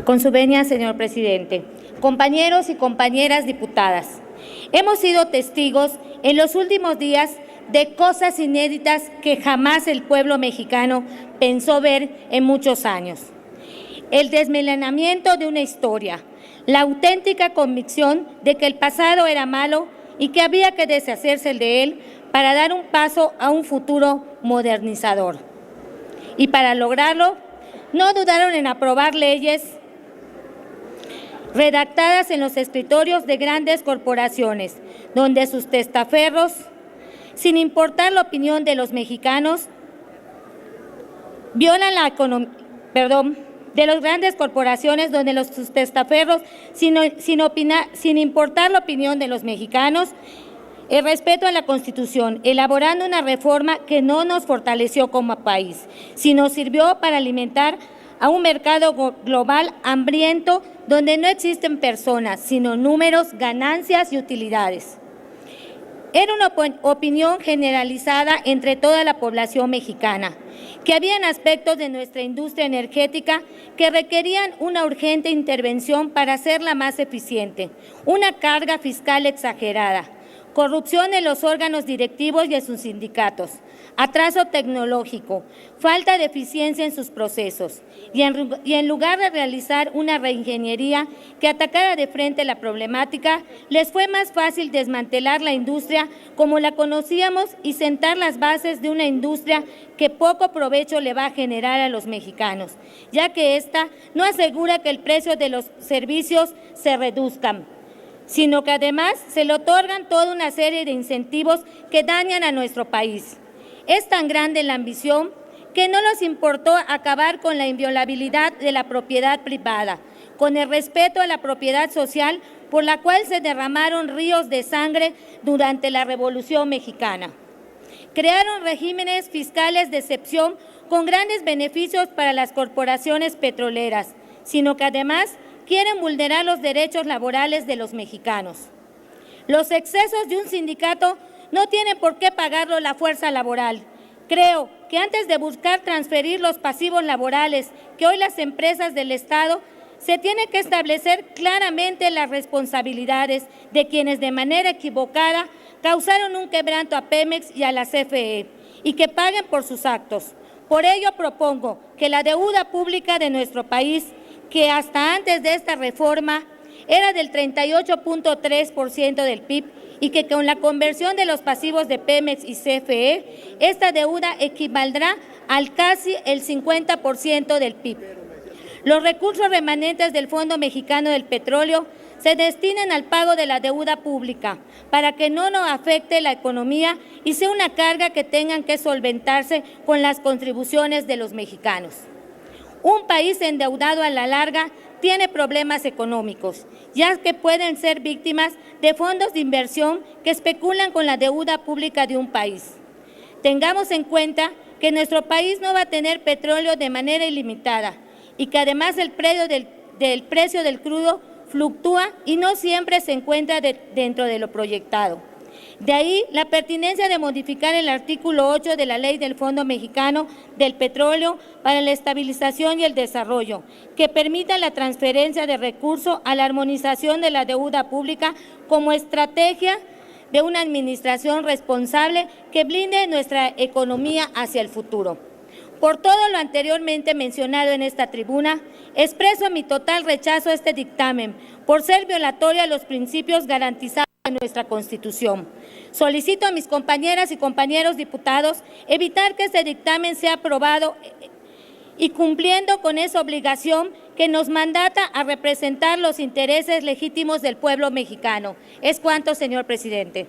Con su venia, señor presidente. Compañeros y compañeras diputadas, hemos sido testigos en los últimos días de cosas inéditas que jamás el pueblo mexicano pensó ver en muchos años. El desmelenamiento de una historia, la auténtica convicción de que el pasado era malo y que había que deshacerse de él para dar un paso a un futuro modernizador. Y para lograrlo, no dudaron en aprobar leyes redactadas en los escritorios de grandes corporaciones, donde sus testaferros, sin importar la opinión de los mexicanos, violan la economía, de las grandes corporaciones donde sus testaferros, sin importar la opinión de los mexicanos, el respeto a la Constitución, elaborando una reforma que no nos fortaleció como país, sino sirvió para alimentar a un mercado global hambriento donde no existen personas, sino números, ganancias y utilidades. Era una opinión generalizada entre toda la población mexicana, que habían aspectos de nuestra industria energética que requerían una urgente intervención para hacerla más eficiente, una carga fiscal exagerada, corrupción en los órganos directivos y en sus sindicatos, atraso tecnológico, falta de eficiencia en sus procesos, y en lugar de realizar una reingeniería que atacara de frente la problemática, les fue más fácil desmantelar la industria como la conocíamos y sentar las bases de una industria que poco provecho le va a generar a los mexicanos, ya que ésta no asegura que el precio de los servicios se reduzcan, sino que además se le otorgan toda una serie de incentivos que dañan a nuestro país. Es tan grande la ambición que no nos importó acabar con la inviolabilidad de la propiedad privada, con el respeto a la propiedad social por la cual se derramaron ríos de sangre durante la Revolución Mexicana. Crearon regímenes fiscales de excepción con grandes beneficios para las corporaciones petroleras, sino que además quieren vulnerar los derechos laborales de los mexicanos. Los excesos de un sindicato no tienen por qué pagarlo la fuerza laboral. Creo que antes de buscar transferir los pasivos laborales que hoy las empresas del Estado, se tiene que establecer claramente las responsabilidades de quienes de manera equivocada causaron un quebranto a Pemex y a la CFE y que paguen por sus actos. Por ello propongo que la deuda pública de nuestro país, que hasta antes de esta reforma era del 38.3% del PIB y que con la conversión de los pasivos de Pemex y CFE, esta deuda equivaldrá al casi el 50% del PIB. Los recursos remanentes del Fondo Mexicano del Petróleo se destinen al pago de la deuda pública para que no nos afecte la economía y sea una carga que tengan que solventarse con las contribuciones de los mexicanos. Un país endeudado a la larga tiene problemas económicos, ya que pueden ser víctimas de fondos de inversión que especulan con la deuda pública de un país. Tengamos en cuenta que nuestro país no va a tener petróleo de manera ilimitada y que además el precio del crudo fluctúa y no siempre se encuentra dentro de lo proyectado. De ahí la pertinencia de modificar el artículo 8 de la Ley del Fondo Mexicano del Petróleo para la Estabilización y el Desarrollo, que permita la transferencia de recursos a la armonización de la deuda pública como estrategia de una administración responsable que blinde nuestra economía hacia el futuro. Por todo lo anteriormente mencionado en esta tribuna, expreso mi total rechazo a este dictamen por ser violatorio a los principios garantizados en nuestra Constitución. Solicito a mis compañeras y compañeros diputados evitar que este dictamen sea aprobado y cumpliendo con esa obligación que nos mandata a representar los intereses legítimos del pueblo mexicano. Es cuanto, señor presidente.